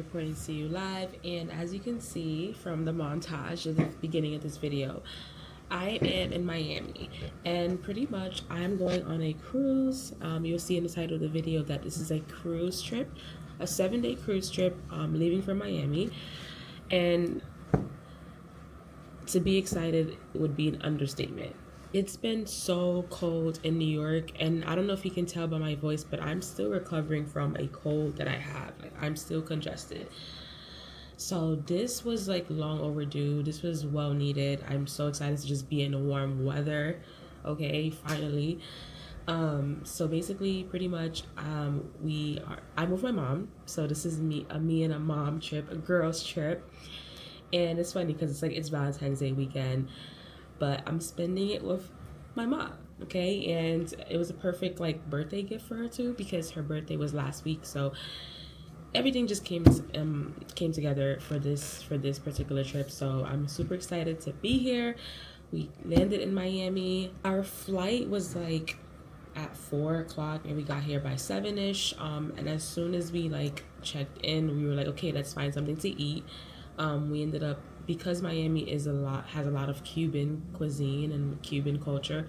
reporting to you live, and as you can see from the montage at the beginning of this video, I am in Miami, and pretty much I'm going on a cruise. You'll see in the title of the video that this is a cruise trip, a 7-day cruise trip, leaving from Miami, and to be excited would be an understatement. It's been so cold in New York, and I don't know if you can tell by my voice, but I'm still recovering from a cold that I have. Like, I'm still congested. So this was like long overdue. This was well needed. I'm so excited to just be in the warm weather. Okay, finally. So basically, pretty much, I'm with my mom. So this is me and a mom trip, a girls trip. And it's funny because it's Valentine's Day weekend, but I'm spending it with my mom, okay? And it was a perfect birthday gift for her too, because her birthday was last week. So everything just came together for this particular trip. So I'm super excited to be here. We landed in Miami. Our flight was at 4 o'clock, and we got here by 7ish. And as soon as we checked in, we were like, okay, let's find something to eat. We ended up, because Miami has a lot of Cuban cuisine and Cuban culture,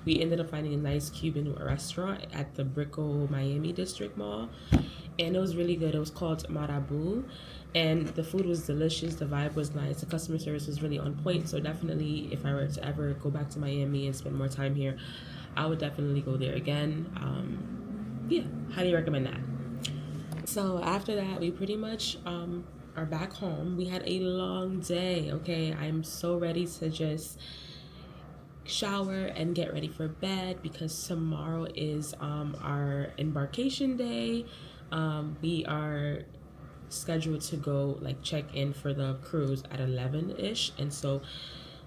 we ended up finding a nice Cuban restaurant at the Brickell Miami District Mall, and it was really good. It was called Marabu, and the food was delicious. The vibe was nice. The customer service was really on point. So definitely, if I were to ever go back to Miami and spend more time here, I would definitely go there again. Yeah, highly recommend that. So after that, we pretty much are back home. We had a long day, okay? I'm so ready to just shower and get ready for bed, because tomorrow is our embarkation day. We are scheduled to go check in for the cruise at 11ish, and so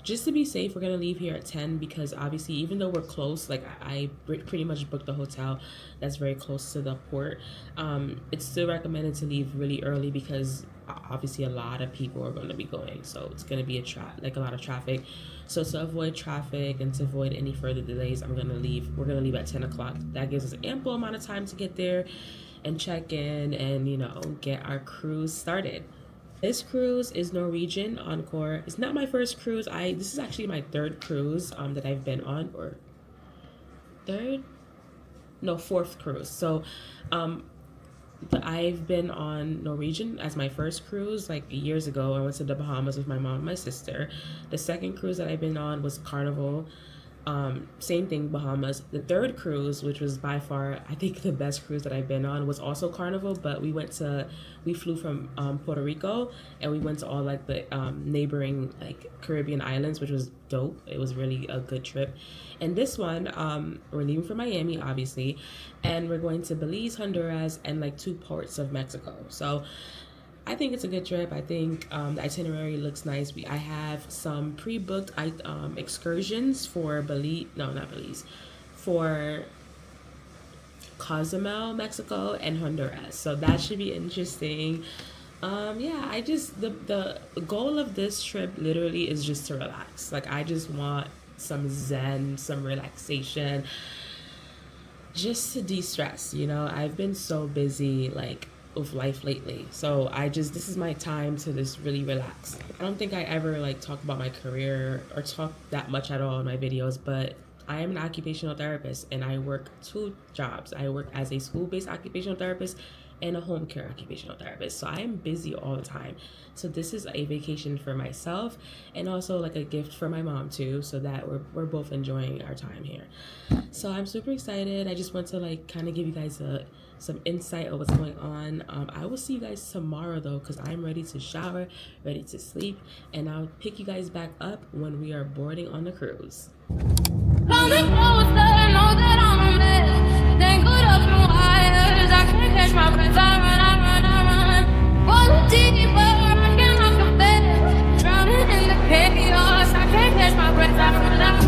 just to be safe, we're gonna leave here at 10, because obviously, even though we're close, I pretty much booked the hotel that's very close to the port, it's still recommended to leave really early, because obviously a lot of people are going to be going, so it's going to be a lot of traffic. So to avoid traffic and to avoid any further delays, we're going to leave at 10 o'clock. That gives us ample amount of time to get there and check in and get our cruise started. This cruise is Norwegian Encore. It's not my first cruise. This is actually my third cruise that I've been on, or fourth cruise. So I've been on Norwegian as my first cruise years ago. I went to the Bahamas with my mom and my sister. The second cruise that I've been on was Carnival. Same thing, Bahamas. The third cruise, which was by far, I think, the best cruise that I've been on, was also Carnival, but we flew from Puerto Rico, and we went to all the neighboring Caribbean islands, which was dope. It was really a good trip. And this one, we're leaving from Miami, obviously, and we're going to Belize, Honduras, and 2 ports of Mexico. So I think it's a good trip. I think the itinerary looks nice. I have some pre-booked excursions for for Cozumel, Mexico, and Honduras. So that should be interesting. Yeah, the goal of this trip literally is just to relax. I just want some zen, some relaxation, just to de-stress. I've been so busy with life lately, so this is my time to just really relax. I don't think I ever talk about my career or talk that much at all in my videos, but I am an occupational therapist, and I work 2 jobs. I work as a school-based occupational therapist and a home care occupational therapist, so I am busy all the time. So this is a vacation for myself, and also a gift for my mom too, so that we're both enjoying our time here. So I'm super excited. I just want to kind of give you guys some insight of what's going on. I will see you guys tomorrow though, because I'm ready to shower, ready to sleep, and I'll pick you guys back up when we are boarding on the cruise. Catch my breath, I run. Fall deeper, I cannot compare. Drowning in the chaos, I can't catch my breath, I run. Drowning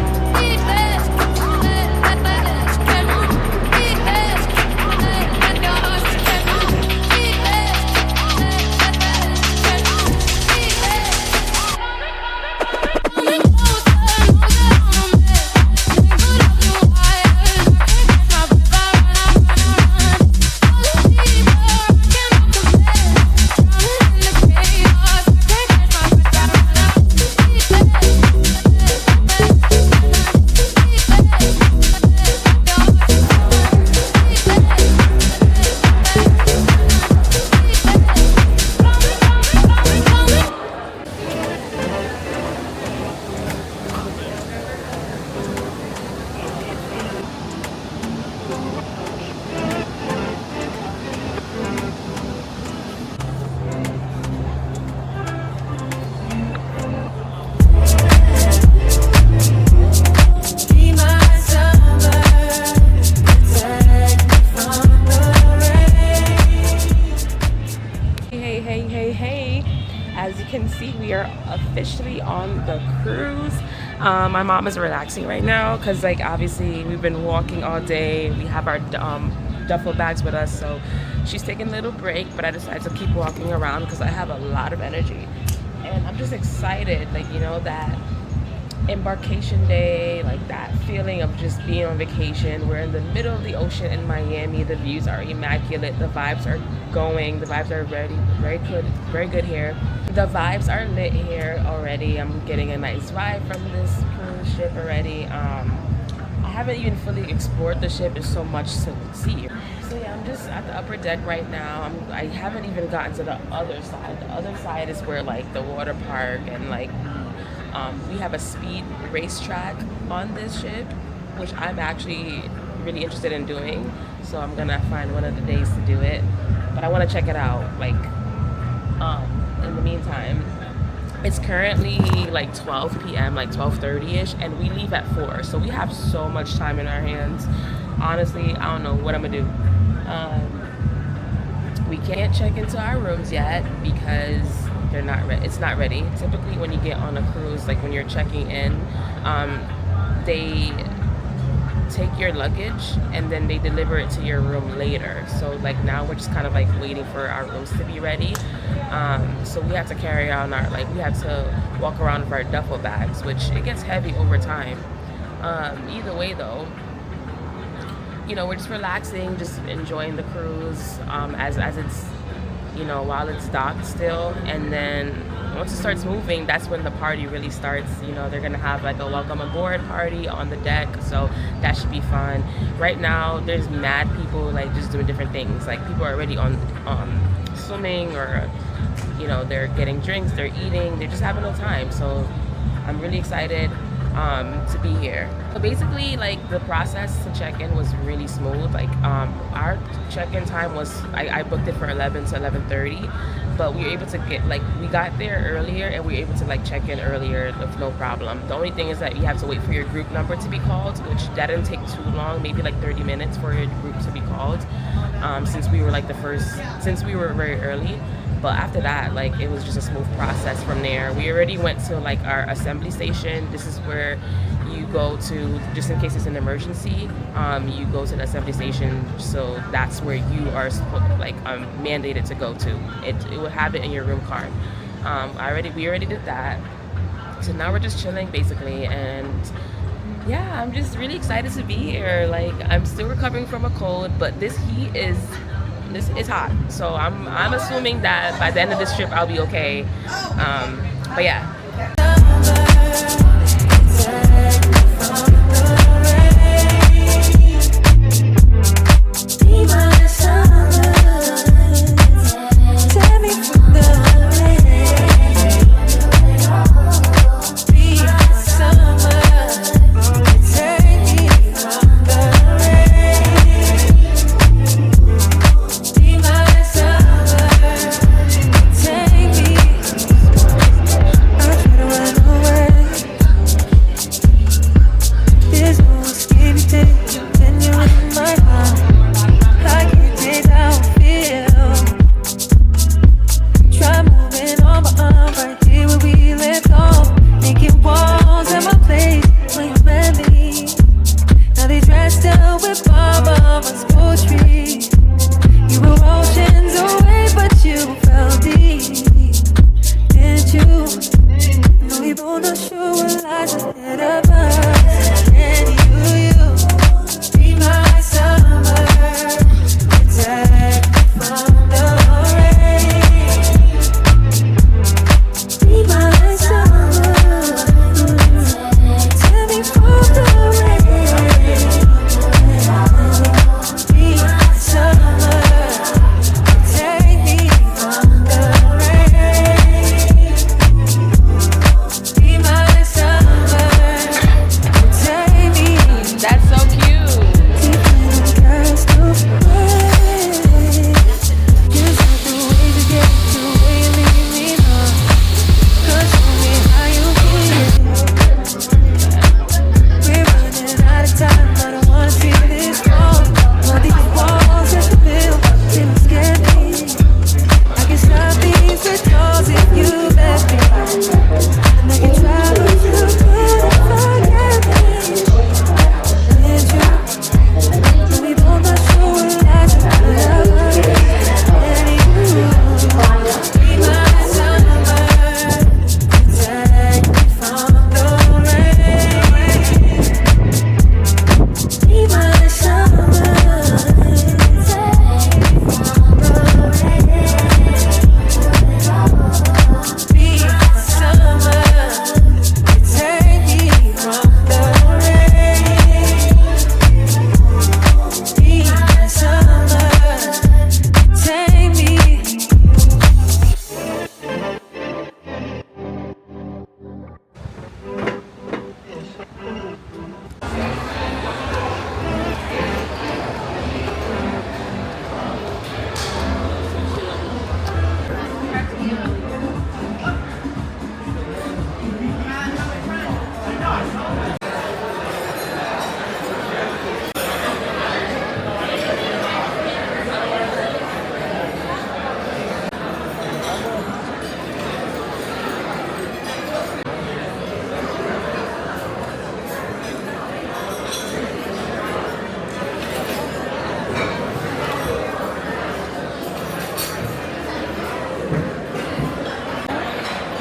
officially on the cruise. My mom is relaxing right now because, like, obviously we've been walking all day. We have our duffel bags with us, so she's taking a little break, but I decided to keep walking around because I have a lot of energy. And I'm just excited, like, you know, that embarkation day, like that feeling of just being on vacation. We're in the middle of the ocean in Miami. The views are immaculate. The vibes are going. The vibes are very good here. The vibes are lit here already. I'm getting a nice vibe from this cruise ship already. I haven't even fully explored the ship. There's so much to see. So yeah, I'm just at the upper deck right now. I haven't even gotten to the other side. The other side is where, like, the water park and, like, we have a speed racetrack on this ship, which I'm actually really interested in doing. So I'm gonna find one of the days to do it. But I want to check it out. Like, in the meantime, it's currently like 12 p.m., like 12:30ish, and we leave at 4. So we have so much time in our hands. Honestly, I don't know what I'm gonna do. We can't check into our rooms yet because they're not ready. It's not ready. Typically when you get on a cruise, like when you're checking in, they take your luggage and then they deliver it to your room later. So like now we're just kind of like waiting for our rooms to be ready. So we have to carry on our, like, we have to walk around with our duffel bags, which it gets heavy over time. Either way though, you know, we're just relaxing, just enjoying the cruise as it's, you know, while it's docked still. And then once it starts moving, that's when the party really starts. You know, they're gonna have like a welcome aboard party on the deck, so that should be fun. Right now there's mad people like just doing different things. Like people are already on swimming, or, you know, they're getting drinks, they're eating, they're just having no time. So I'm really excited to be here. So basically, like, the process to check in was really smooth. Like our check-in time was, I booked it for 11 to 11:30, but we were able to get, like, we got there earlier and we were able to like check in earlier with no problem. The only thing is that you have to wait for your group number to be called, which that didn't take too long, maybe like 30 minutes for your group to be called, since we were like since we were very early. But after that, like, it was just a smooth process from there. We already went to like our assembly station. This is where you go to, just in case it's an emergency, you go to the assembly station. So that's where you are mandated to go to. It will have it in your room card. We already did that. So now we're just chilling basically, and yeah, I'm just really excited to be here. Like, I'm still recovering from a cold, but this heat is hot. So I'm assuming that by the end of this trip I'll be okay. But yeah.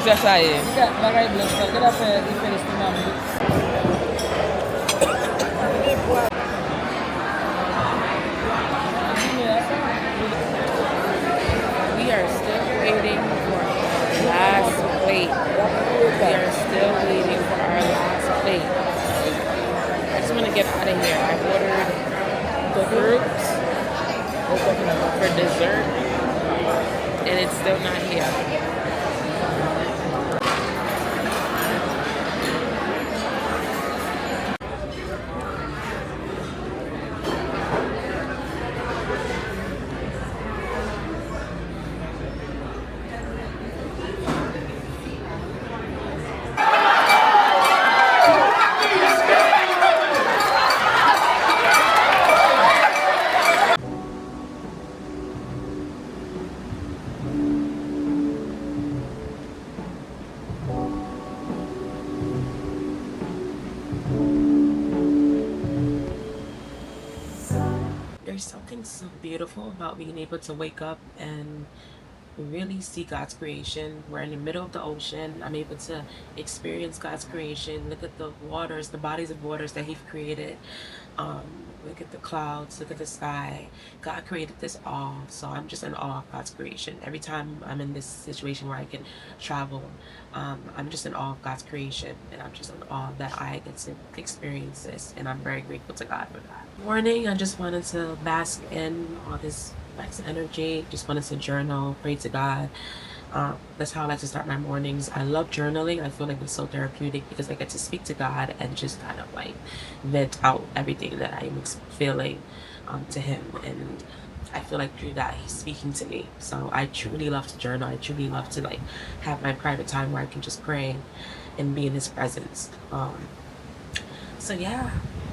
essa aí. Bagay blanche, qual é a diferença do nome? We are still waiting for our last plate. We are still waiting for our last plate. I just want to get out of here. I ordered the groups for dessert, and it's still not here. There's something so beautiful about being able to wake up and really see God's creation. We're in the middle of the ocean. I'm able to experience God's creation. Look at the waters, the bodies of waters that He's created. Look at the clouds, look at the sky. God created this all. So I'm just in awe of God's creation. Every time I'm in this situation where I can travel, I'm just in awe of God's creation. And I'm just in awe that I get to experience this. And I'm very grateful to God for that. Morning, I just wanted to bask in all this nice energy. Just wanted to journal, pray to God. That's how I like to start my mornings. I love journaling. I feel like it's so therapeutic because I get to speak to God and just kind of like vent out everything that I'm feeling to Him. And I feel like through that He's speaking to me. So I truly love to journal. I truly love to like have my private time where I can just pray and be in His presence. So yeah,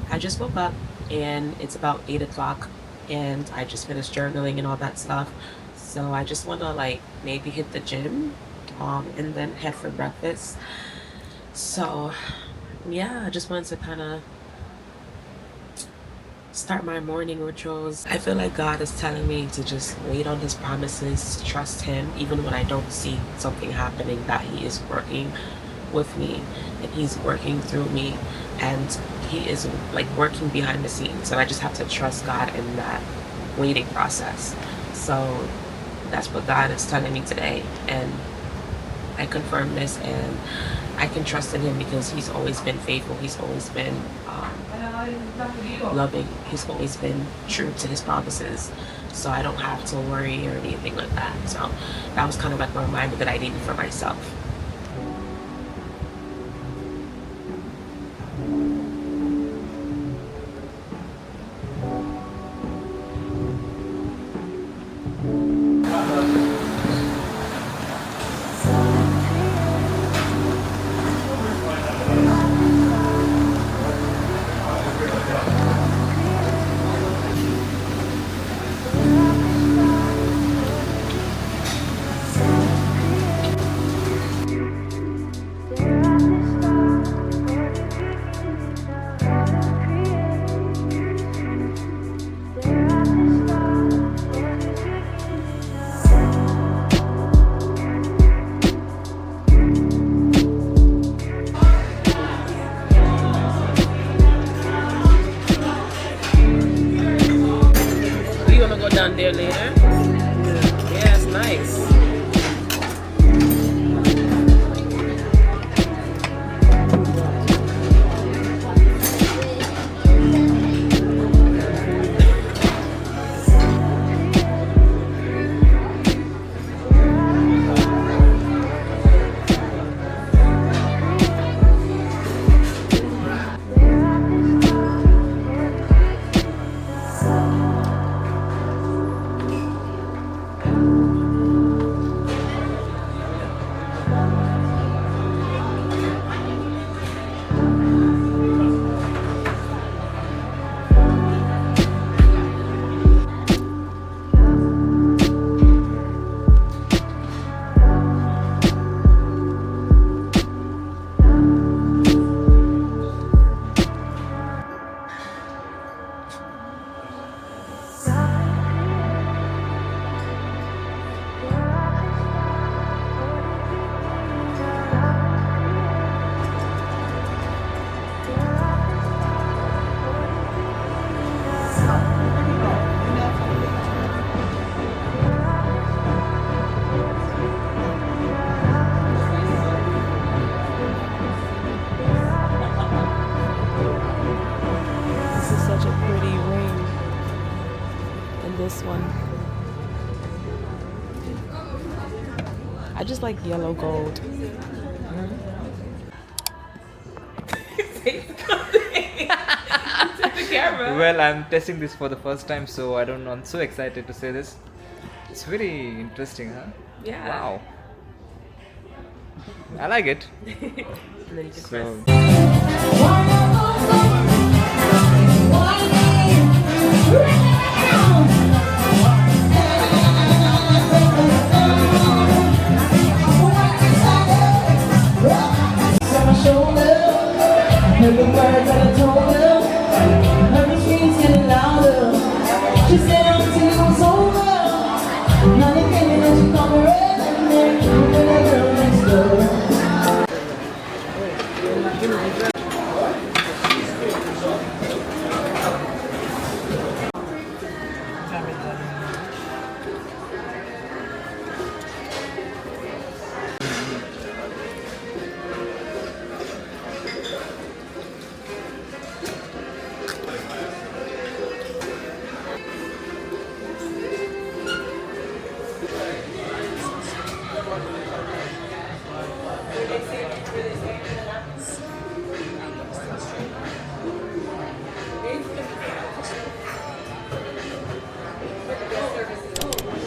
I just woke up and it's about 8 o'clock and I just finished journaling and all that stuff. So I just want to like maybe hit the gym and then head for breakfast. So yeah, I just wanted to kind of start my morning rituals. I feel like God is telling me to just wait on His promises, trust Him, even when I don't see something happening, that He is working with me and He's working through me and He is like working behind the scenes. And I just have to trust God in that waiting process. So that's what God is telling me today, and I confirm this, and I can trust in Him because He's always been faithful. He's always been loving. He's always been true to His promises. So I don't have to worry or anything like that. So that was kind of like a reminder that I needed for myself. this one. I just like yellow gold. Well, I'm testing this for the first time, so I don't know. I'm so excited to say this. It's very interesting, huh? Yeah. Wow. I like it. And then you can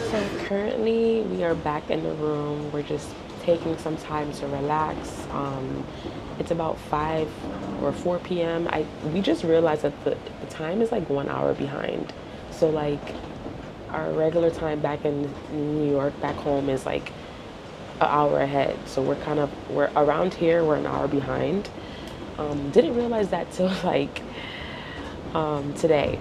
So, currently we are back in the room. We're just taking some time to relax. It's about 5 or 4 p.m. We just realized that the time is like 1 hour behind. So like our regular time back in New York, back home, is like an hour ahead. So we're around here, we're an hour behind. Didn't realize that till like today.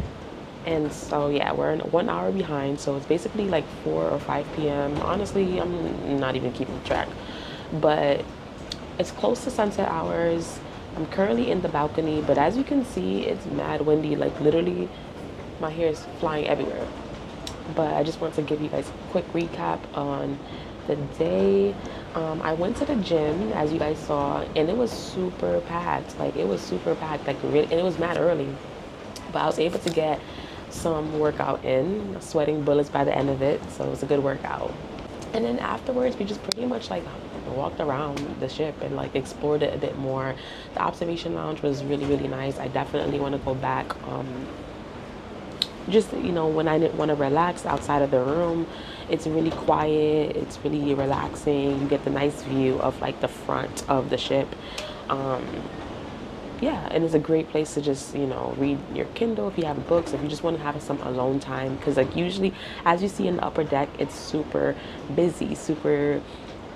And so yeah, we're 1 hour behind, so it's basically like 4 or 5 p.m. Honestly, I'm not even keeping track, but it's close to sunset hours. I'm currently in the balcony, but as you can see, it's mad windy. Like literally my hair is flying everywhere. But I just want to give you guys a quick recap on the day. I went to the gym, as you guys saw, and it was super packed. Like it was super packed, like really, and it was mad early, but I was able to get some workout in, sweating bullets by the end of it, so it was a good workout. And then afterwards we just pretty much like walked around the ship and like explored it a bit more. The observation lounge was really nice. I definitely want to go back. Just, you know, when I want to relax outside of the room, it's really quiet, it's really relaxing. You get the nice view of like the front of the ship. Yeah, and it's a great place to just, you know, read your Kindle if you have books, if you just want to have some alone time, because like usually, as you see in the upper deck, it's super busy, super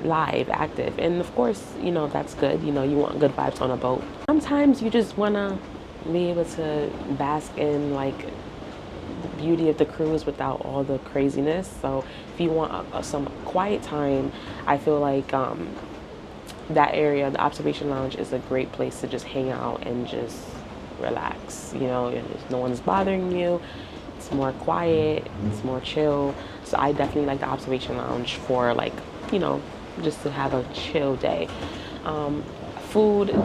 live, active, and of course, you know, that's good. You know, you want good vibes on a boat. Sometimes you just want to be able to bask in like the beauty of the cruise without all the craziness. So if you want some quiet time, I feel like that area, the observation lounge, is a great place to just hang out and just relax. You know, no one's bothering you. It's more quiet, it's more chill. So I definitely like the observation lounge for like, you know, just to have a chill day. Food,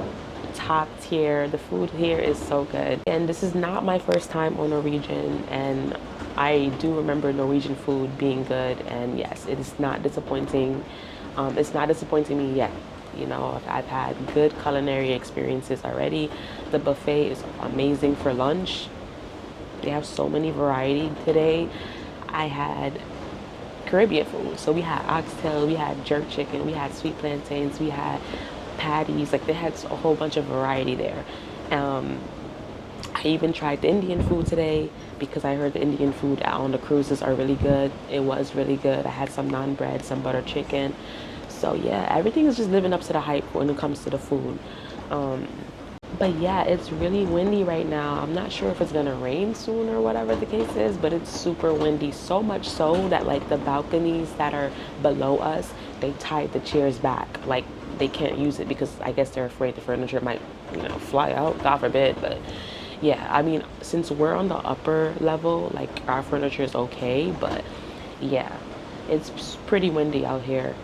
top tier. The food here is so good. And this is not my first time on Norwegian, and I do remember Norwegian food being good, and yes, it is not disappointing. It's not disappointing me yet. You know, I've had good culinary experiences already. The buffet is amazing for lunch. They have so many variety today. I had Caribbean food. So we had oxtail, we had jerk chicken, we had sweet plantains, we had patties. Like they had a whole bunch of variety there. I even tried the Indian food today because I heard the Indian food on the cruises are really good. It was really good. I had some naan bread, some butter chicken. So yeah, everything is just living up to the hype when it comes to the food. But yeah, it's really windy right now. I'm not sure if it's gonna rain soon or whatever the case is, but it's super windy. So much so that like the balconies that are below us, they tied the chairs back. Like they can't use it because I guess they're afraid the furniture might, you know, fly out, God forbid. But yeah, I mean, since we're on the upper level, like our furniture is okay, but yeah, it's pretty windy out here.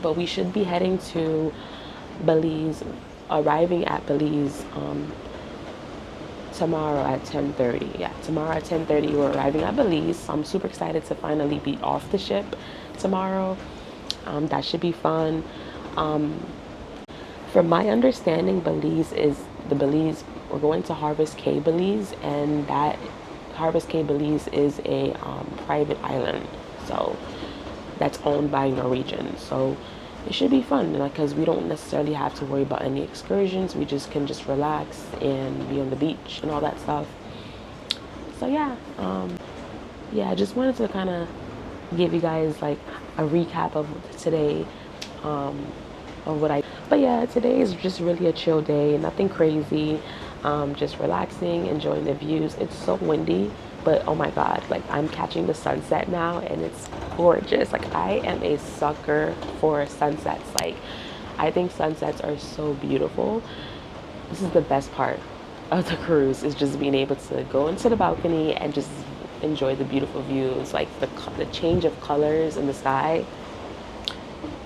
But we should be heading to Belize, arriving at Belize tomorrow at 10:30. Yeah, tomorrow at 10:30 we're arriving at Belize. I'm super excited to finally be off the ship tomorrow. That should be fun. From my understanding, Belize. We're going to Harvest Caye, Belize, and that Harvest Caye, Belize is a private island. So that's owned by Norwegian. So it should be fun because we don't necessarily have to worry about any excursions. We just can just relax and be on the beach and all that stuff. So yeah, I just wanted to kind of give you guys like a recap of today, of what I. But yeah, today is just really a chill day, nothing crazy, just relaxing, enjoying the views. It's so windy, but oh my god, like I'm catching the sunset now and it's gorgeous. Like I am a sucker for sunsets. Like I think sunsets are so beautiful. This is the best part of the cruise, is just being able to go into the balcony and just enjoy the beautiful views, like the change of colors in the sky.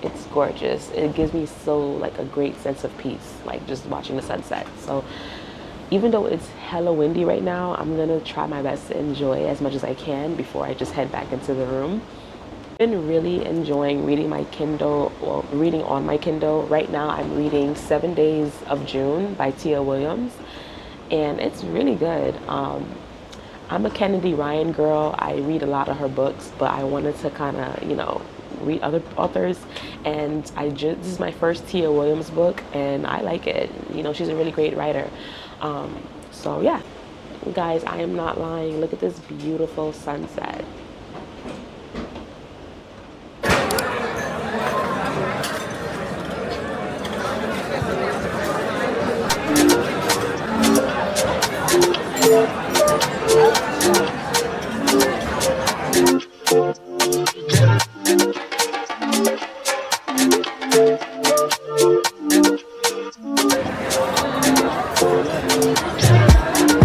It's gorgeous. It gives me so like a great sense of peace, like just watching the sunset. So even though it's hella windy right now, I'm gonna try my best to enjoy as much as I can before I just head back into the room. I've been really enjoying reading my Kindle, or reading on my Kindle. Right now I'm reading 7 Days of June by Tia Williams, and it's really good. I'm a Kennedy Ryan girl. I read a lot of her books, but I wanted to kind of, read other authors. And this is my first Tia Williams book, and I like it. She's a really great writer. So yeah, guys, I am not lying. Look at this beautiful sunset.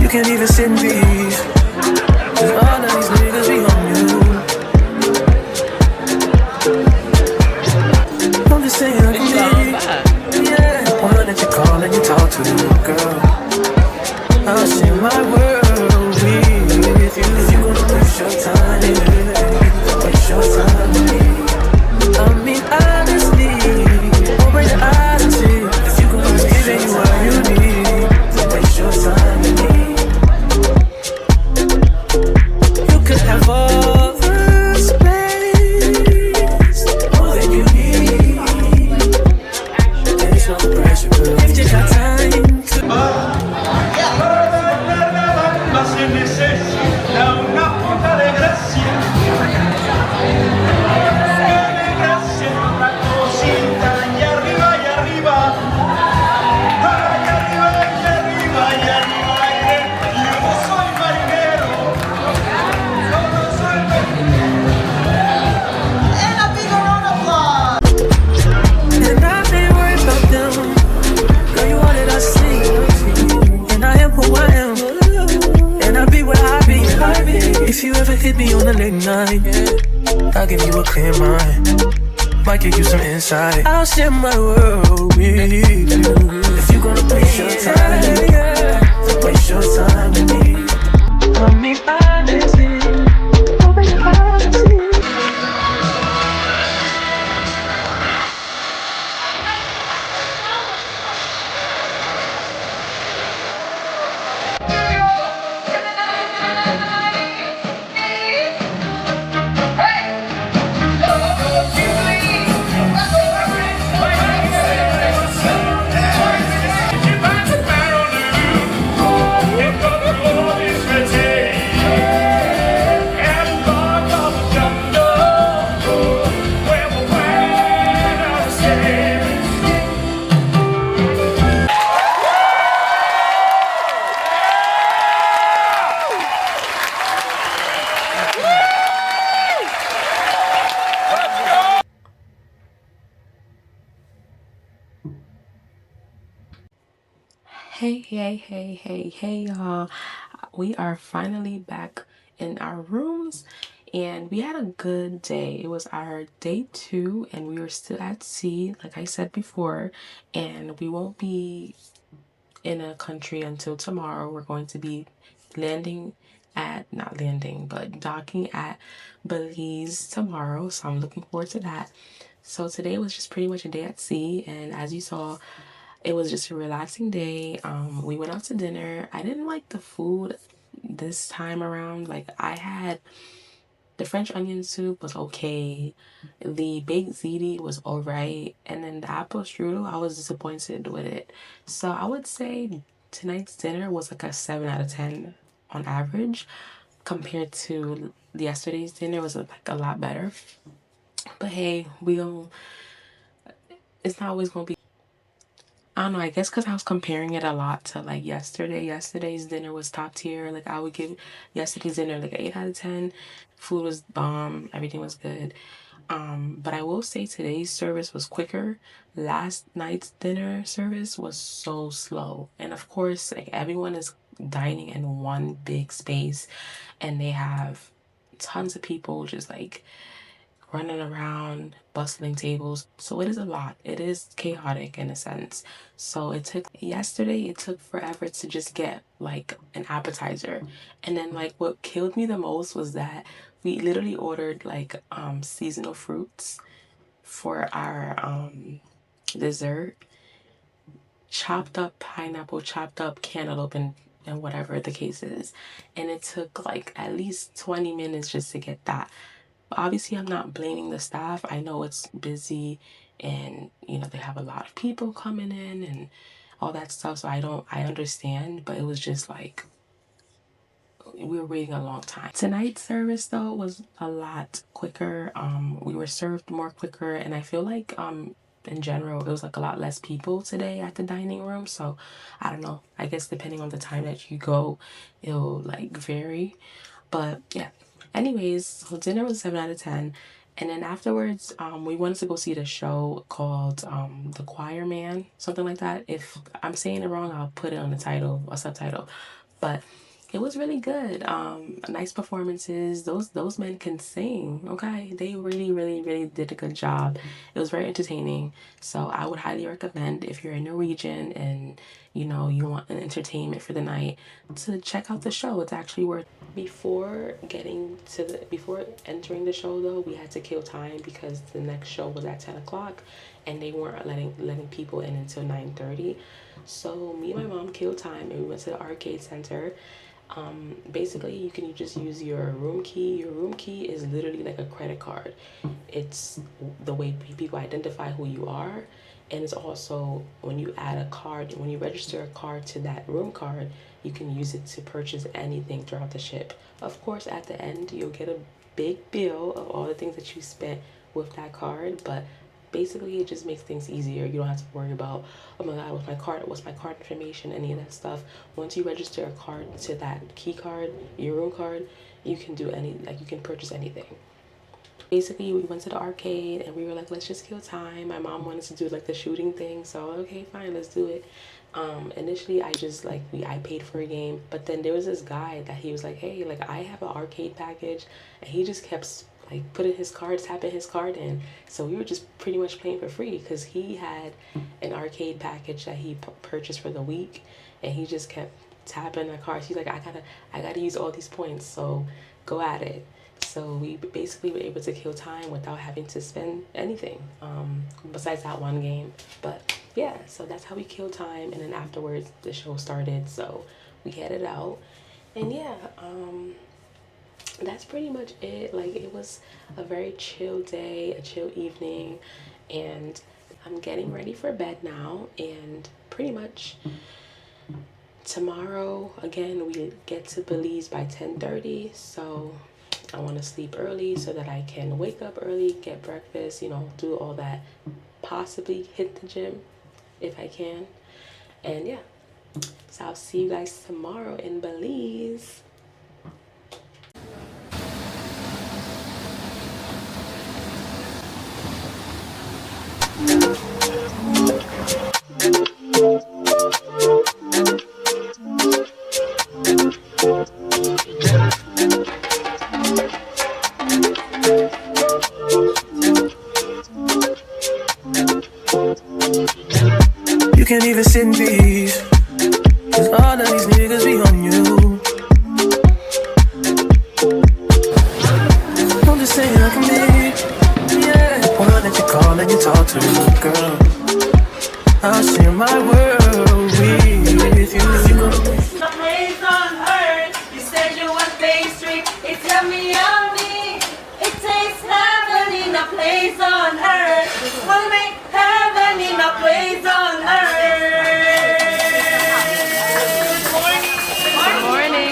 You can't even sit in peace, 'cause all of these niggas be on you. I'm just saying I can be, yeah, one that you call and you talk to, girl. I'll share my world with you. If you gonna waste your time, waste your time with me. I mean honestly, open your eyes and see. If you gonna waste your time, you need to waste your time with me. You could have all the space, more than you need. There's no pressure, girl. If you got time to. Ma se necessita una puta de gracia, de gracia, una cosita y arriba y arriba, ay, arriba y arriba y arriba. Yo no soy marinero, yo no soy marinero. And a big round of applause. And I ain't worried about them. Girl, you all that I see. And I am who I am. And I be where I be. If you ever hit me on a late night, I'll give you a clear mind. Might give you some insight. I'll share my world with you. If you gonna waste your time, waste your time with me. I mean honestly, open your eyes and see. Hey, y'all. We are finally back in our rooms, and we had a good day. It was our day 2, and we were still at sea, like I said before, and we won't be in a country until tomorrow. We're going to be landing at, not landing, but docking at Belize tomorrow. So I'm looking forward to that. So today was just pretty much a day at sea. And as you saw, it was just a relaxing day. We went out to dinner. I didn't like the food this time around. Like, I had the French onion soup was okay. The baked ziti was alright. And then the apple strudel, I was disappointed with it. So I would say tonight's dinner was like a 7 out of 10 on average. Compared to yesterday's dinner was like a lot better. But hey, it's not always gonna be. I don't know, I guess because I was comparing it a lot to like yesterday. Yesterday's dinner was top tier. Like, I would give yesterday's dinner like an 8 out of 10. Food was bomb, everything was good. But I will say today's service was quicker. Last night's dinner service was so slow. And of course, like, everyone is dining in one big space and they have tons of people just like running around, bustling tables. So it is a lot. It is chaotic in a sense. So yesterday, it took forever to just get like an appetizer. And then like what killed me the most was that we literally ordered like seasonal fruits for our dessert. Chopped up pineapple, chopped up cantaloupe, and whatever the case is. And it took like at least 20 minutes just to get that. Obviously, I'm not blaming the staff. I know it's busy and, they have a lot of people coming in and all that stuff. So I understand, but it was just like, we were waiting a long time. Tonight's service though was a lot quicker. We were served more quicker, and I feel like, in general, it was like a lot less people today at the dining room. So I don't know, I guess depending on the time that you go, it'll like vary. But yeah. Anyways, so dinner was 7 out of 10. And then afterwards, we wanted to go see the show called The Choir Man, something like that. If I'm saying it wrong, I'll put it on the title or subtitle. But it was really good. Nice performances. Those men can sing, okay? They really, really, really did a good job. It was very entertaining. So I would highly recommend, if you're in Norwegian and you want an entertainment for the night, to check out the show. It's actually worth. Before entering the show though, we had to kill time because the next show was at 10 o'clock and they weren't letting people in until 9:30. So me and my mom killed time and we went to the arcade center. Basically, you can just use your room key. Your room key is literally like a credit card. It's the way people identify who you are. And it's also, when you register a card to that room card, you can use it to purchase anything throughout the ship. Of course, at the end, you'll get a big bill of all the things that you spent with that card, but basically it just makes things easier. You don't have to worry about, oh my god, what's my card information, any of that stuff. Once you register a card to that key card, your room card, you can you can purchase anything. Basically, we went to the arcade and we were like, let's just kill time. My mom wanted to do like the shooting thing, so okay, fine, let's do it. Initially, I paid for a game, but then there was this guy that he was like, hey, like, I have an arcade package, and he just kept like tapping his card in. So we were just pretty much playing for free because he had an arcade package that he purchased for the week, and he just kept tapping the cards. He's like, I gotta use all these points, so go at it. So we basically were able to kill time without having to spend anything, besides that one game. But yeah, so that's how we killed time. And then afterwards, the show started, so we headed out. And yeah, that's pretty much it. Like, it was a very chill day, a chill evening, and I'm getting ready for bed now. And pretty much tomorrow, again, we get to Belize by 10:30, so I want to sleep early so that I can wake up early, get breakfast, do all that, possibly hit the gym if I can. And yeah, so I'll see you guys tomorrow in Belize. You can't even sit in peace. Cause all of these niggas be on you. I'm just saying I can be, yeah. One that you call and you talk to, girl. I'll share my world with you. No place on earth. You said you want pastry. It's yummy, yummy. It tastes heavenly. No place on earth. We'll make heaven in a place on earth. Good morning.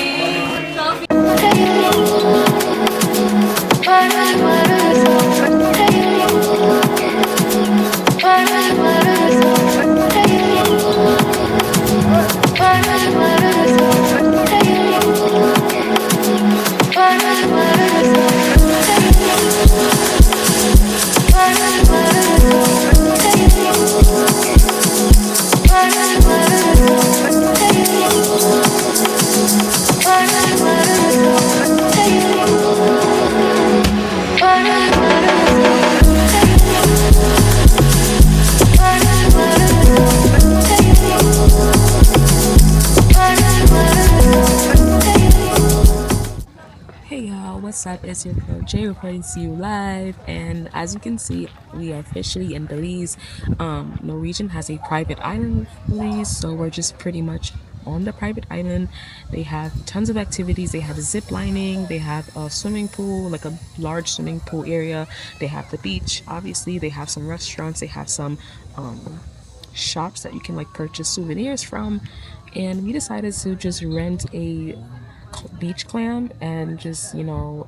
Hey y'all, what's up? It's your girl Jay reporting to you live, and as you can see, we are officially in Belize. Norwegian has a private island with Belize, so we're just pretty much on the private island. They have tons of activities. They have zip lining, they have a swimming pool, like a large swimming pool area. They have the beach, obviously. They have some restaurants. They have some shops that you can like purchase souvenirs from, and we decided to just rent a beach clam and just, you know,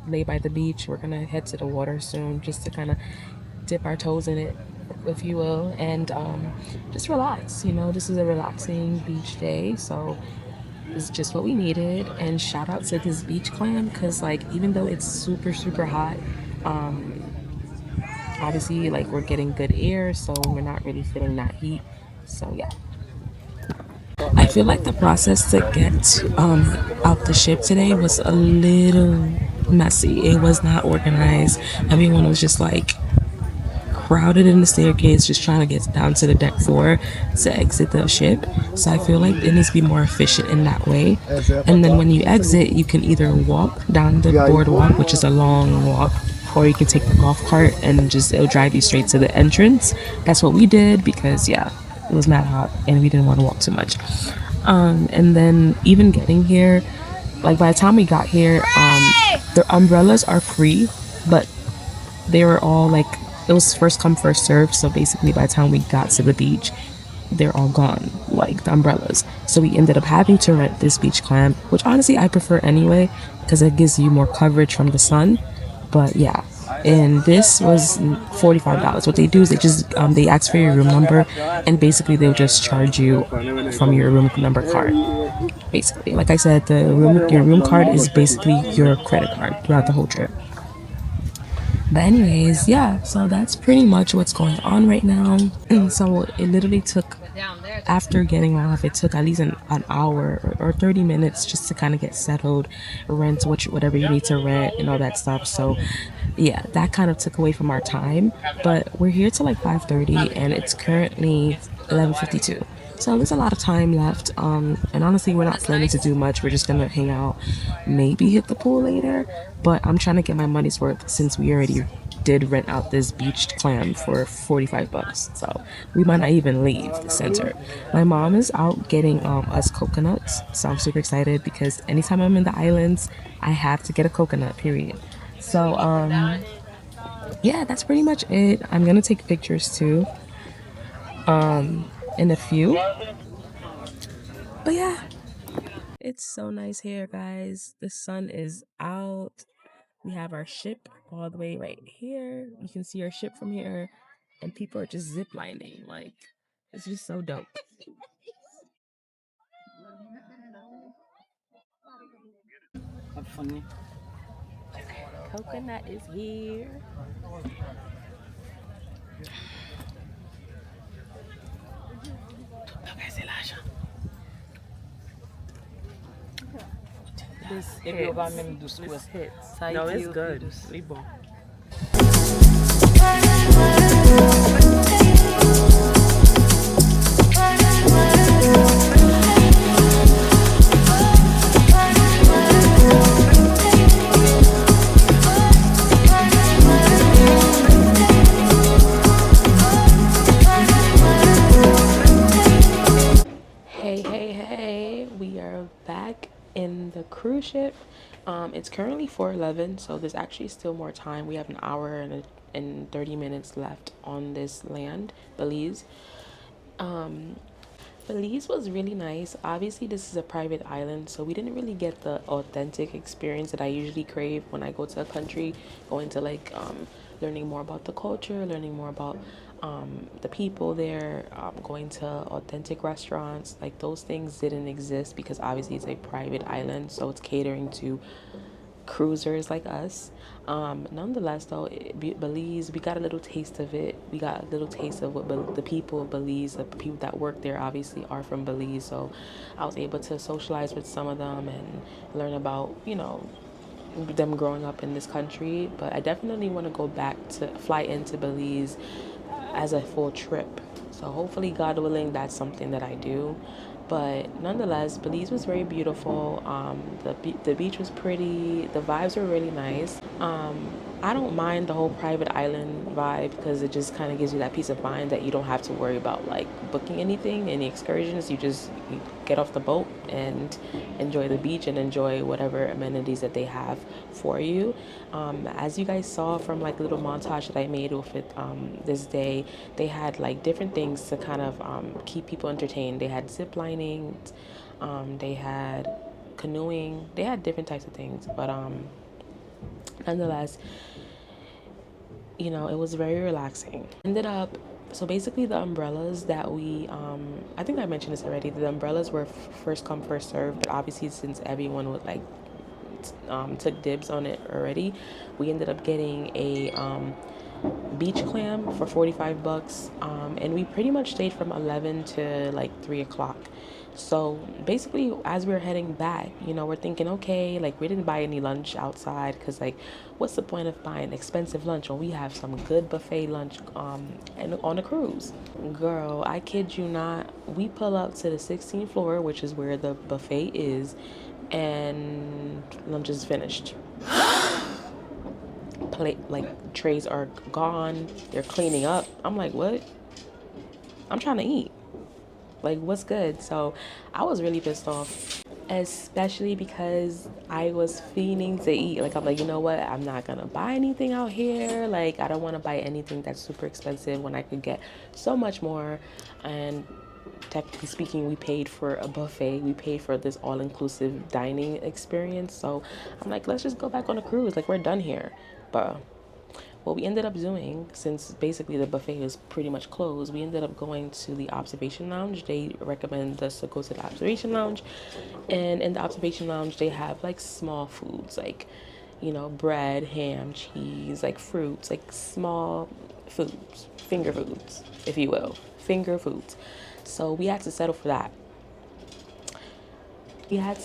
lay by the beach. We're gonna head to the water soon just to kind of dip our toes in it, if you will, and just relax. You know, this is a relaxing beach day, so it's just what we needed. And shout out to this beach clam, because like even though it's super hot, obviously like we're getting good air, so we're not really feeling that heat. So yeah, I feel like the process to get out the ship today was a little messy. It was not organized. Everyone was just like crowded in the staircase, just trying to get down to the deck floor to exit the ship. So I feel like it needs to be more efficient in that way. And then when you exit, you can either walk down the boardwalk, which is a long walk, or you can take the golf cart and just it'll drive you straight to the entrance. That's what we did because yeah, it was mad hot and we didn't want to walk too much. And then even getting here, like by the time we got here, the umbrellas are free, but they were all like, it was first come first serve. So basically by the time we got to the beach, they're all gone, like the umbrellas. So we ended up having to rent this beach clam, which honestly I prefer anyway because it gives you more coverage from the sun. But yeah, and this was $45. What they do is they just they ask for your room number, and basically they'll just charge you from your room number card. Basically, like I said, your room card is basically your credit card throughout the whole trip. But anyways, yeah, so that's pretty much what's going on right now. So it literally took, after getting off, it took at least an hour or 30 minutes just to kind of get settled, rent whatever you need to rent and all that stuff. So yeah, that kind of took away from our time, but we're here till like 5:30 and it's currently 11:52. So there's a lot of time left, and honestly we're not planning to do much. We're just gonna hang out, maybe hit the pool later, but I'm trying to get my money's worth since we already did rent out this beached clam for $45, so we might not even leave the center. My mom is out getting us coconuts, so I'm super excited because anytime I'm in the islands I have to get a coconut, period. So yeah, that's pretty much it. I'm gonna take pictures too in a few, but yeah, it's so nice here, guys. The sun is out. We have our ship all the way right here. You can see our ship from here, and people are just ziplining. Like, it's just so dope. Funny. Coconut is here. This hits. No, it's good. Libo. Hey, we are back in the cruise ship. It's currently 4:11, so there's actually still more time. We have an hour and 30 minutes left on this land, Belize. Um, Belize was really nice. Obviously, this is a private island, so we didn't really get the authentic experience that I usually crave when I go to a country, going to like learning more about the culture, learning more about the people there, going to authentic restaurants. Like those things didn't exist because obviously it's a private island, so it's catering to cruisers like us. Nonetheless, though, Belize, we got a little taste of it. We got a little taste of what the people of Belize, the people that work there, obviously are from Belize. So I was able to socialize with some of them and learn about, them growing up in this country. But I definitely want to go back to fly into Belize as a full trip. So hopefully, God willing, that's something that I do. But nonetheless, Belize was very beautiful. The beach was pretty. The vibes were really nice. I don't mind the whole private island vibe because it just kind of gives you that peace of mind that you don't have to worry about like booking anything, any excursions. You get off the boat and enjoy the beach and enjoy whatever amenities that they have for you. As you guys saw from like a little montage that I made with it this day, they had like different things to kind of keep people entertained. They had zip lining, they had canoeing, they had different types of things, but nonetheless, it was very relaxing. Ended up, so basically the umbrellas that I think I mentioned this already, the umbrellas were first come first served, but obviously since everyone would like took dibs on it already, we ended up getting a beach clam for 45 bucks, and we pretty much stayed from 11 to like 3 o'clock. So basically, as we were heading back, we're thinking, okay, like we didn't buy any lunch outside because like what's the point of buying expensive lunch when we have some good buffet lunch and on a cruise? Girl, I kid you not, we pull up to the 16th floor, which is where the buffet is, and lunch is finished. Plate, like trays are gone, they're cleaning up. I'm like, what? I'm trying to eat, like what's good? So I was really pissed off, especially because I was fiending to eat. Like I'm like, you know what, I'm not gonna buy anything out here. Like I don't want to buy anything that's super expensive when I could get so much more. And technically speaking, we paid for a buffet, we paid for this all-inclusive dining experience. So I'm like, let's just go back on a cruise, like we're done here. But what we ended up doing, since basically the buffet is pretty much closed, we ended up going to the observation lounge. They recommend us to go to the observation lounge, and in the observation lounge they have like small foods, like bread, ham, cheese, like fruits, like small foods, finger foods, if you will, finger foods. So we had to settle for that. We had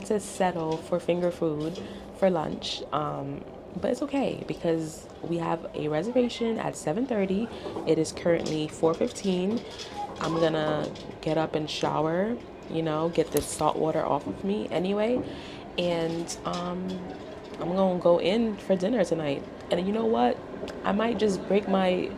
to settle for finger food for lunch. But it's okay because we have a reservation at 7:30. It is currently 4:15. I'm gonna get up and shower, get the salt water off of me anyway, and I'm gonna go in for dinner tonight. And you know what? I might just break my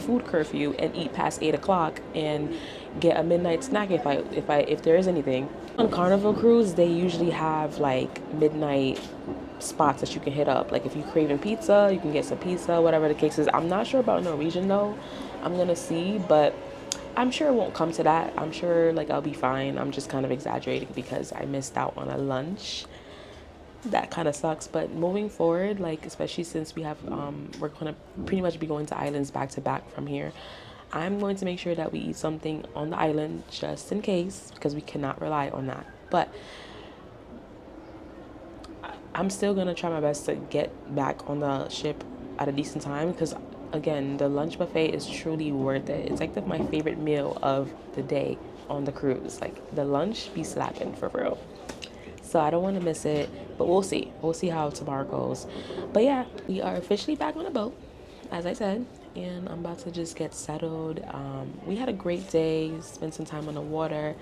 food curfew and eat past 8 o'clock and get a midnight snack if there is anything. On Carnival Cruise, they usually have like midnight spots that you can hit up. Like if you're craving pizza, you can get some pizza, whatever the case is. I'm not sure about Norwegian though. I'm gonna see, but I'm sure it won't come to that. I'm sure like I'll be fine. I'm just kind of exaggerating because I missed out on a lunch. That kind of sucks, but moving forward, like especially since we're gonna pretty much be going to islands back to back from here, I'm going to make sure that we eat something on the island just in case, because we cannot rely on that. But I'm still gonna try my best to get back on the ship at a decent time, because again, the lunch buffet is truly worth it. It's like my favorite meal of the day on the cruise. Like the lunch be slapping for real. So I don't want to miss it, but we'll see. We'll see how tomorrow goes. But yeah, we are officially back on the boat, as I said, and I'm about to just get settled. We had a great day, spent some time on the water.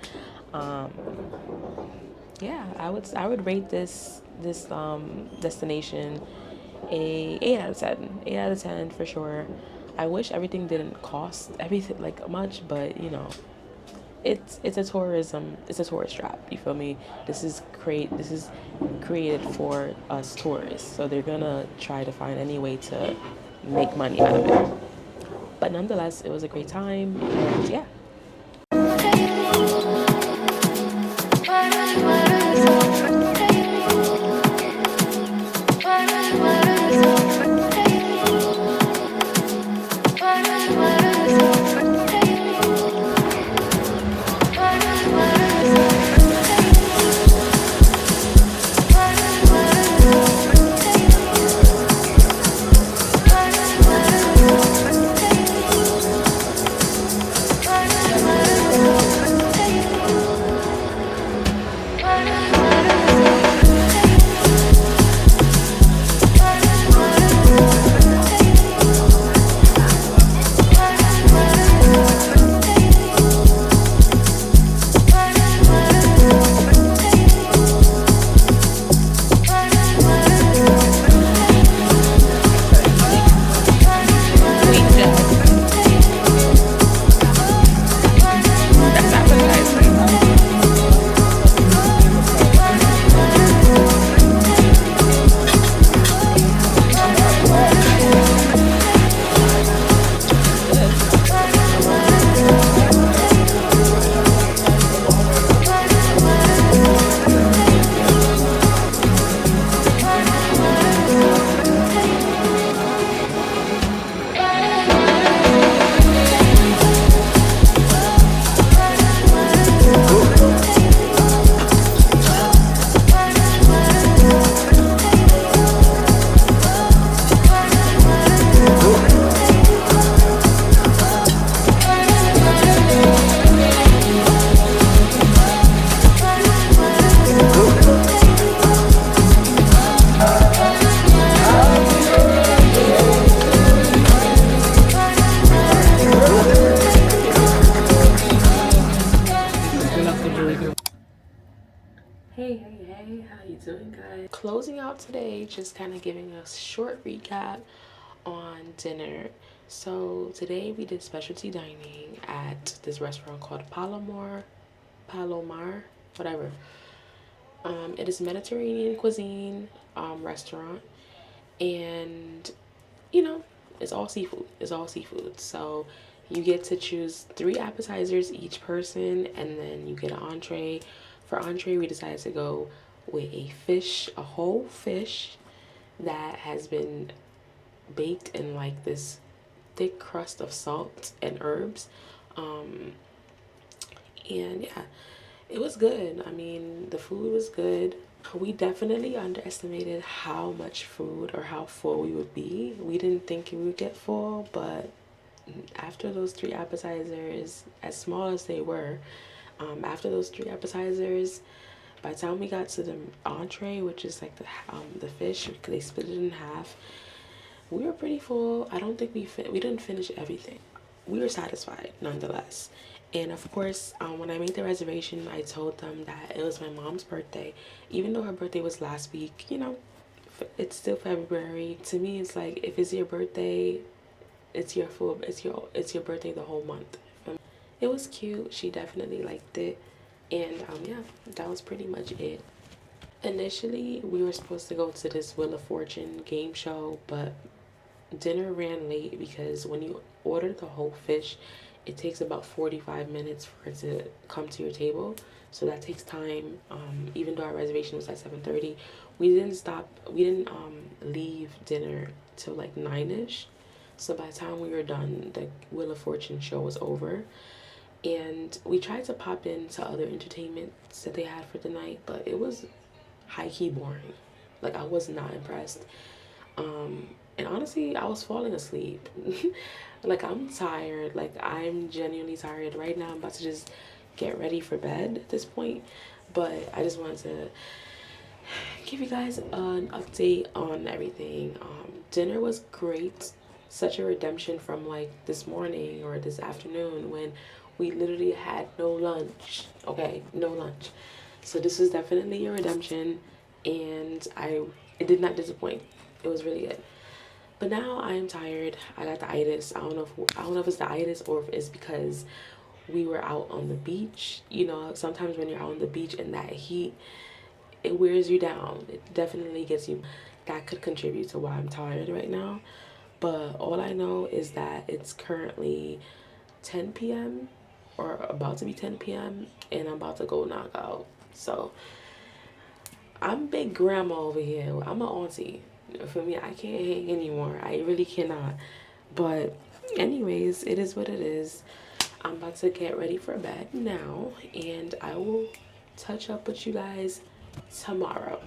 Yeah, I would rate this destination a 8 out of 10. 8 out of 10 for sure. I wish everything didn't cost everything like much, but it's a tourism, it's a tourist trap, you feel me? This is created for us tourists, so they're gonna try to find any way to make money out of it. But nonetheless, it was a great time, and yeah. Hey, how you doing, guys? Closing out today, just kind of giving a short recap on dinner. So today we did specialty dining at this restaurant called Palomar, whatever. It is Mediterranean cuisine restaurant, and you know, it's all seafood. It's all seafood. So you get to choose 3 appetizers each person, and then you get an entree. For entree, we decided to go with a whole fish that has been baked in like this thick crust of salt and herbs. And yeah, it was good. I mean, the food was good. We definitely underestimated how much food or how full we would be. We didn't think we would get full, but after those 3 appetizers, as small as they were, after those 3 appetizers, by the time we got to the entree, which is like the fish, they split it in half, we were pretty full. I don't think we didn't finish everything. We were satisfied nonetheless. And of course, when I made the reservation, I told them that it was my mom's birthday. Even though her birthday was last week, you know, it's still February. To me, it's like, if it's your birthday, it's your birthday the whole month. It was cute. She definitely liked it. And yeah, that was pretty much it. Initially, we were supposed to go to this Wheel of Fortune game show, but dinner ran late because when you order the whole fish, it takes about 45 minutes for it to come to your table. So that takes time. Even though our reservation was at 7:30, we didn't leave dinner till like 9ish. So by the time we were done, the Wheel of Fortune show was over. And we tried to pop into other entertainments that they had for the night, but it was high-key boring. Like, I was not impressed. And honestly, I was falling asleep. Like, I'm tired. Like, I'm genuinely tired. Right now, I'm about to just get ready for bed at this point. But I just wanted to give you guys an update on everything. Dinner was great. Such a redemption from, like, this morning or this afternoon when we literally had no lunch. Okay, no lunch. So this was definitely a redemption, and it did not disappoint. It was really good. But now I am tired. I got the itis. I don't know if it's the itis or if it's because we were out on the beach. You know, sometimes when you're out on the beach in that heat, it wears you down. It definitely gets you. That could contribute to why I'm tired right now. But all I know is that it's currently 10 p.m. or about to be 10 p.m. and I'm about to go knock out. So I'm big grandma over here. I'm an auntie. For me, I can't hang anymore. I really cannot. But anyways, it is what it is. I'm about to get ready for bed now, and I will touch up with you guys tomorrow.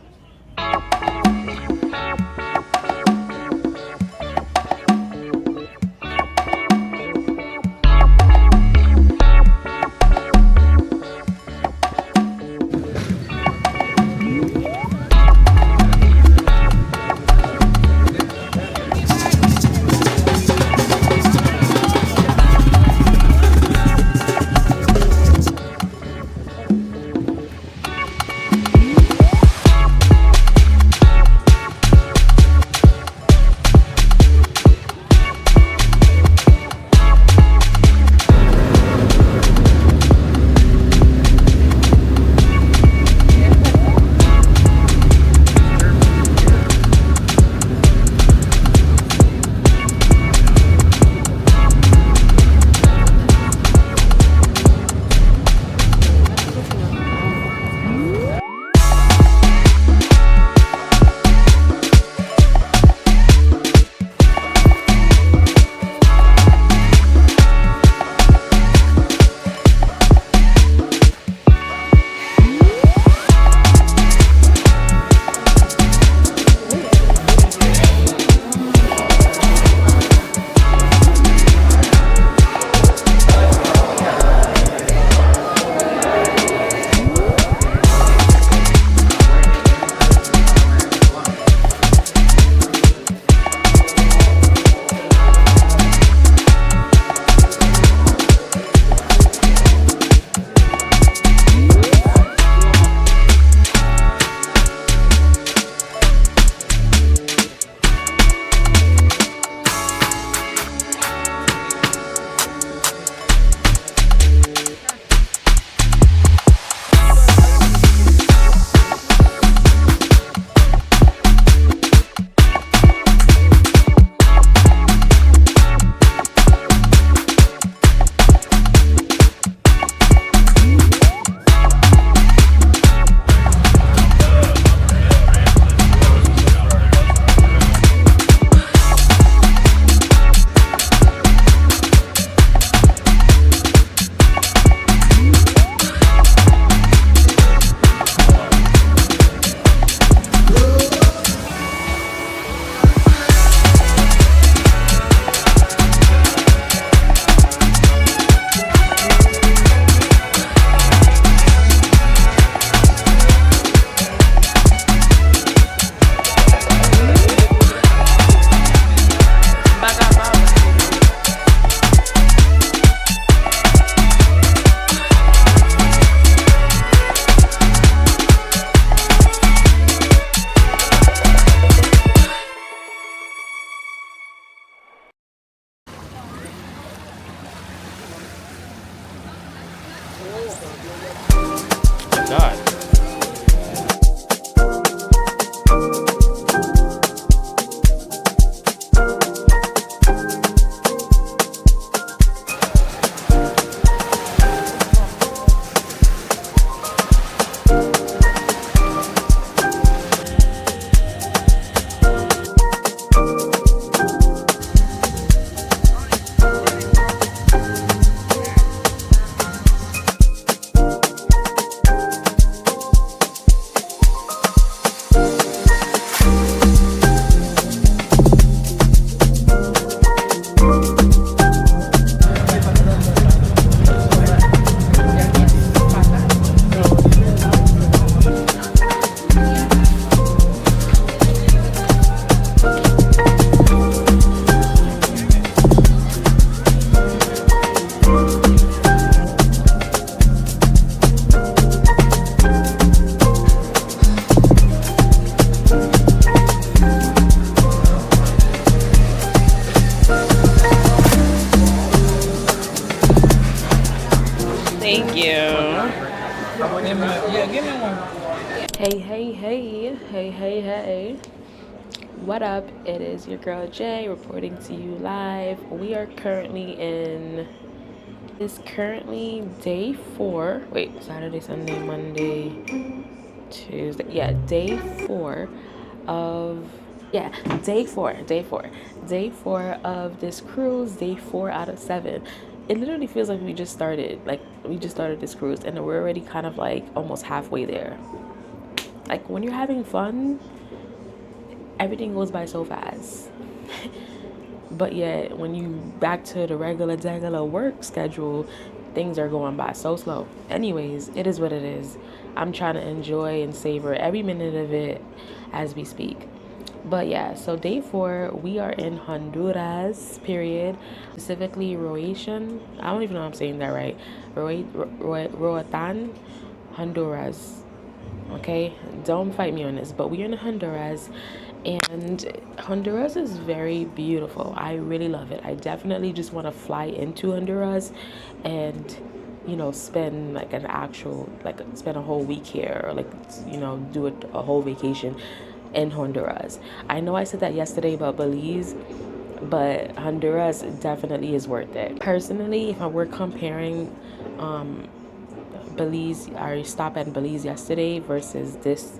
God. Give me one. Hey, hey, hey, hey, hey, hey. What up? It is your girl Jay reporting to you live. We are currently it's currently day 4. Wait, Saturday, Sunday, Monday, Tuesday. Yeah, day 4 of day 4 of this cruise, day 4 out of 7. It literally feels like we just started this cruise and we're already kind of like almost halfway there. Like when you're having fun, everything goes by so fast. But yet when you back to the regular work schedule, things are going by so slow. Anyways, it is what it is. I'm trying to enjoy and savor every minute of it as we speak. But yeah, so day 4, we are in Honduras, period. Specifically, Roatan. I don't even know if I'm saying that right. Roatan, Honduras. Okay, don't fight me on this, but we're in Honduras, and Honduras is very beautiful. I really love it. I definitely just want to fly into Honduras and spend like spend a whole week here, or do a whole vacation in Honduras. I know I said that yesterday about Belize, but Honduras definitely is worth it. Personally, if I were comparing Belize, our stop at Belize yesterday versus this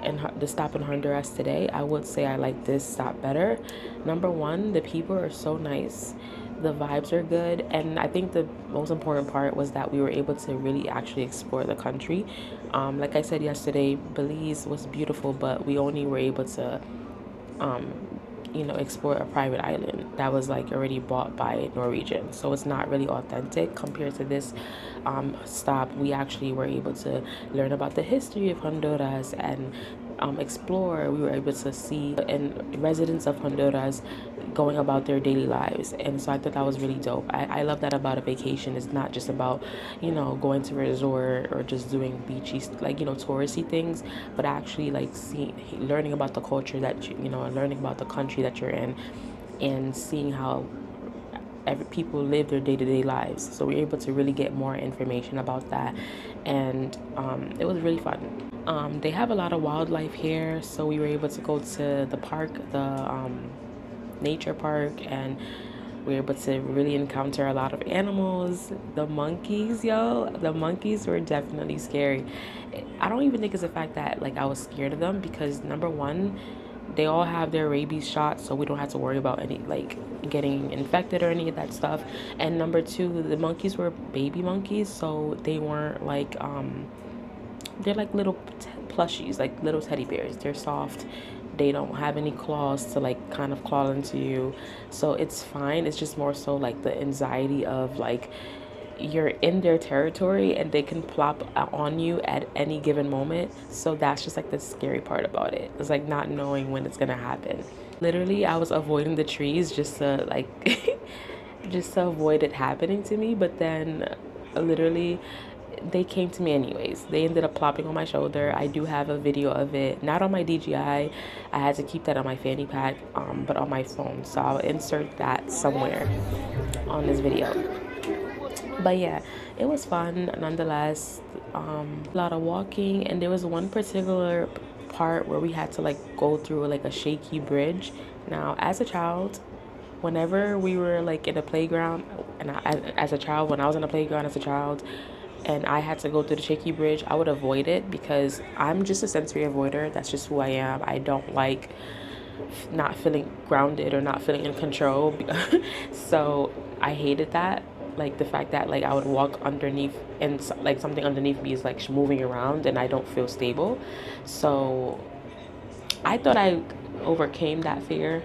and the stop in Honduras today, I would say I like this stop better. Number one, the people are so nice, the vibes are good, and I think the most important part was that we were able to really actually explore the country. Like I said yesterday, Belize was beautiful, but we only were able to explore a private island that was like already bought by Norwegian, so it's not really authentic compared to this stop. We actually were able to learn about the history of Honduras and explore. We were able to see and residents of Honduras going about their daily lives, and so I thought that was really dope. I love that about a vacation. It's not just about going to a resort or just doing beachy touristy things, but actually like learning about the culture that learning about the country that you're in, and seeing how people live their day-to-day lives. So we were able to really get more information about that, and it was really fun. They have a lot of wildlife here, so we were able to go to the park, the nature park, and we were able to really encounter a lot of animals. The monkeys, the monkeys were definitely scary. I don't even think it's the fact that like I was scared of them, because number one, they all have their rabies shots, so we don't have to worry about any like getting infected or any of that stuff. And number two, the monkeys were baby monkeys, so they weren't like they're like little plushies, like little teddy bears. They're soft. They don't have any claws to like kind of claw into you, so it's fine. It's just more so like the anxiety of like you're in their territory and they can plop on you at any given moment. So that's just like the scary part about it. It's like not knowing when it's gonna happen. Literally, I was avoiding the trees just to like just to avoid it happening to me, but then literally they came to me anyways. They ended up plopping on my shoulder. I do have a video of it, not on my DJI. I had to keep that on my fanny pack, but on my phone, so I'll insert that somewhere on this video. But yeah, it was fun nonetheless. A lot of walking, and there was one particular part where we had to like go through like a shaky bridge. Now, as a child, whenever we were like in a playground, and when I was in a playground as a child, and I had to go through the shaky bridge, I would avoid it because I'm just a sensory avoider. That's just who I am. I don't like not feeling grounded or not feeling in control. So I hated that, like the fact that like I would walk underneath and like something underneath me is like moving around and I don't feel stable. So I thought I overcame that fear,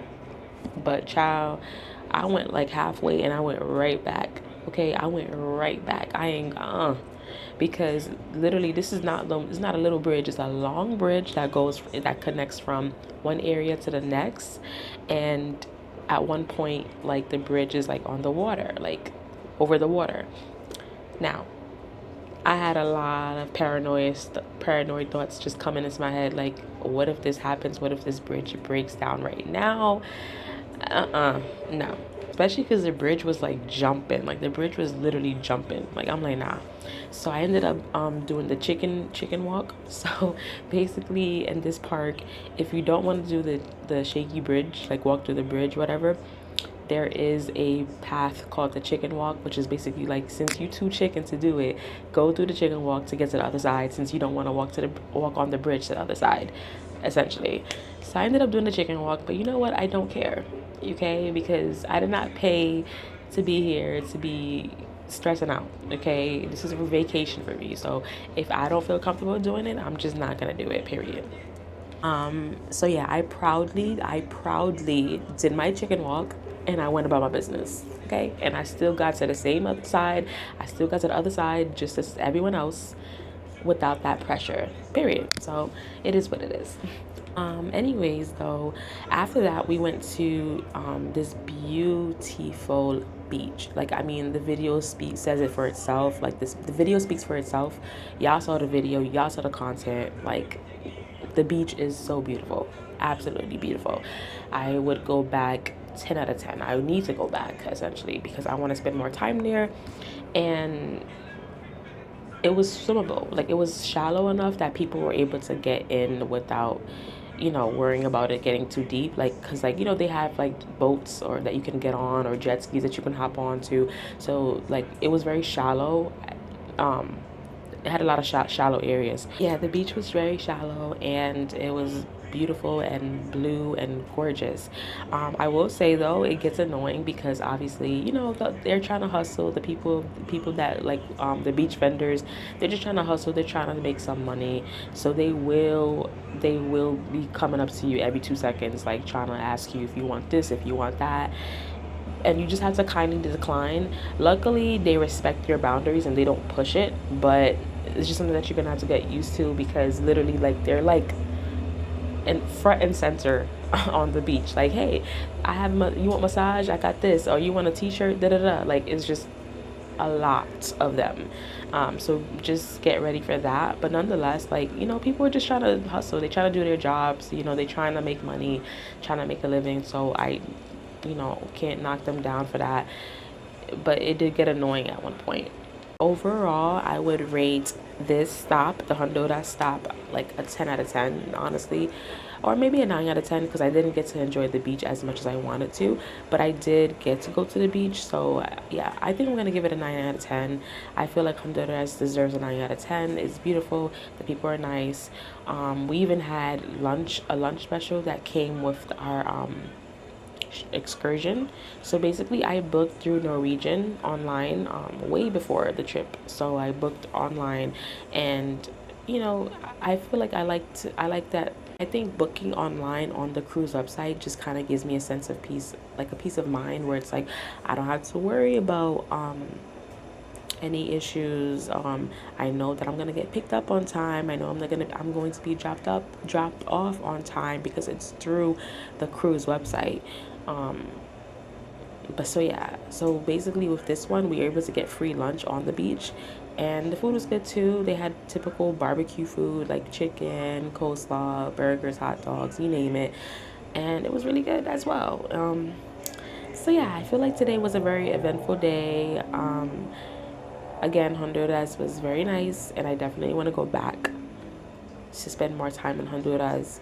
but child, I went like halfway and I went right back. Okay, I went right back. I ain't because literally this is not it's not a little bridge. It's a long bridge that connects from one area to the next, and at one point like the bridge is like on the water, like over the water. Now, I had a lot of paranoid thoughts just coming into my head, like what if this happens? What if this bridge breaks down right now? No. Especially because the bridge was like jumping. Like the bridge was literally jumping. Like I'm like, nah. So I ended up doing the chicken walk. So basically in this park, if you don't want to do the shaky bridge, like walk through the bridge, whatever, there is a path called the chicken walk, which is basically like, since you too chicken to do it, go through the chicken walk to get to the other side, since you don't want to walk on the bridge to the other side, essentially. So I ended up doing the chicken walk, but you know what, I don't care, okay, because I did not pay to be here to be stressing out, okay. This is a vacation for me, so if I don't feel comfortable doing it, I'm just not gonna do it, period. So yeah, I proudly did my chicken walk and I went about my business. Okay. And I still got to the same other side. I still got to the other side just as everyone else without that pressure. Period. So it is what it is. Anyways, though, after that we went to this beautiful beach. Like, I mean, the video says it for itself. Like, the video speaks for itself. Y'all saw the video, y'all saw the content. Like, the beach is so beautiful, absolutely beautiful. I would go back 10 out of 10. I need to go back, essentially, because I want to spend more time there. And it was swimmable. Like, it was shallow enough that people were able to get in without, worrying about it getting too deep. Like, because, like, they have like boats or that you can get on, or jet skis that you can hop on to. So like, it was very shallow. It had a lot of shallow areas. Yeah, the beach was very shallow and it was beautiful and blue and gorgeous. I will say though, it gets annoying because obviously, they're trying to hustle. The people that like the beach vendors, they're just trying to hustle. They're trying to make some money, so they will be coming up to you every 2 seconds, like trying to ask you if you want this, if you want that, and you just have to kindly decline. Luckily, they respect your boundaries and they don't push it, but it's just something that you're gonna have to get used to, because literally, like, they're like in front and center on the beach. Like, hey, you want massage? I got this. Or you want a t-shirt? Da da da. Like, it's just a lot of them. So just get ready for that. But nonetheless, like, people are just trying to hustle. They trying to do their jobs. They trying to make money, trying to make a living. So I can't knock them down for that. But it did get annoying at one point. Overall, I would rate this stop, the Honduras stop, like a 10 out of 10, honestly. Or maybe a 9 out of 10, because I didn't get to enjoy the beach as much as I wanted to. But I did get to go to the beach. So, yeah, I think I'm going to give it a 9 out of 10. I feel like Honduras deserves a 9 out of 10. It's beautiful. The people are nice. We even had a lunch special that came with our excursion. So basically, I booked through Norwegian online way before the trip. So I booked online, and I feel like I like that. I think booking online on the cruise website just kind of gives me a sense of peace, like a peace of mind, where it's like I don't have to worry about any issues. I know that I'm gonna get picked up on time. I know I'm going to be dropped off on time, because it's through the cruise website. But so basically with this one, we were able to get free lunch on the beach, and the food was good too. They had typical barbecue food like chicken, coleslaw, burgers, hot dogs, you name it, and it was really good as well. So yeah, I feel like today was a very eventful day. Again, Honduras was very nice, and I definitely want to go back to spend more time in Honduras.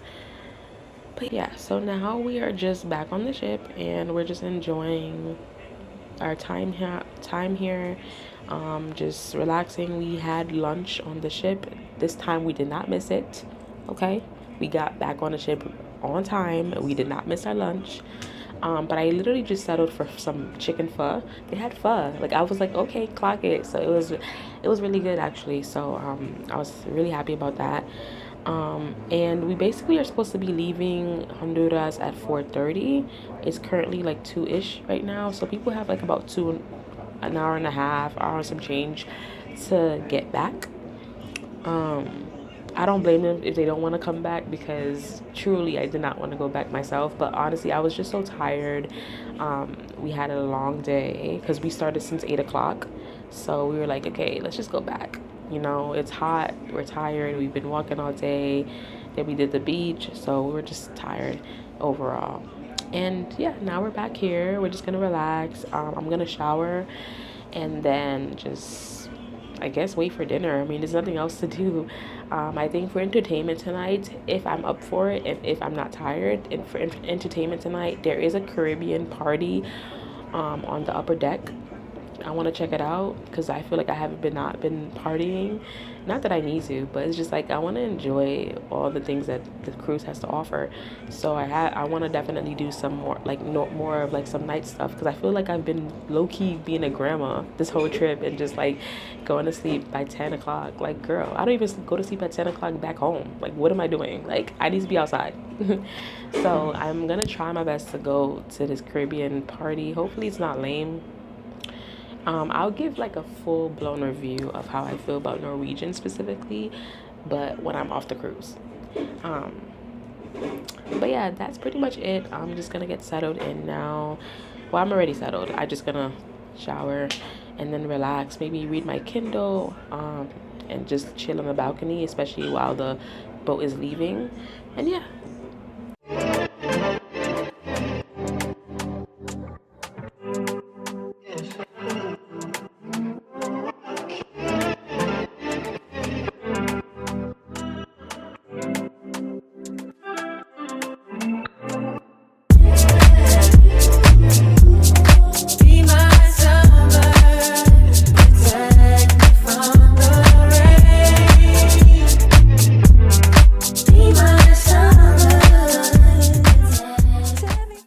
But yeah, so now we are just back on the ship, and we're just enjoying our time here, just relaxing. We had lunch on the ship. This time we did not miss it. Okay, we got back on the ship on time. We did not miss our lunch. But I literally just settled for some chicken pho. They had pho. Like, I was like, okay, clock it. So it was really good, actually. So I was really happy about that. And we basically are supposed to be leaving Honduras at 4:30. It's currently like 2-ish right now. So people have like about an hour and a half, hour and some change to get back. I don't blame them if they don't want to come back, because truly I did not want to go back myself. But honestly, I was just so tired. We had a long day because we started since 8 o'clock. So we were like, okay, let's just go back. It's hot. We're tired. We've been walking all day. Then we did the beach. So we were just tired overall. And yeah, now we're back here. We're just gonna relax. I'm gonna shower and then just, I guess, wait for dinner. I mean, there's nothing else to do. I think for entertainment tonight, if I'm up for it, if I'm not tired, and for entertainment tonight, there is a Caribbean party on the upper deck. I want to check it out because I feel like I haven't been not been partying. Not that I need to, but it's just like I want to enjoy all the things that the cruise has to offer. So I want to definitely do some more like more of like some night stuff because I feel like I've been low key being a grandma this whole trip and just like going to sleep by 10 o'clock. Like, girl, I don't even go to sleep at 10 o'clock back home. Like, what am I doing? Like, I need to be outside. So I'm gonna try my best to go to this Caribbean party. Hopefully it's not lame. I'll give like a full-blown review of how I feel about Norwegian specifically, but when I'm off the cruise. But yeah, that's pretty much it. I'm just gonna get settled in now. Well, I'm already settled. I'm just gonna shower and then relax, maybe read my Kindle, and just chill on the balcony, especially while the boat is leaving. And yeah,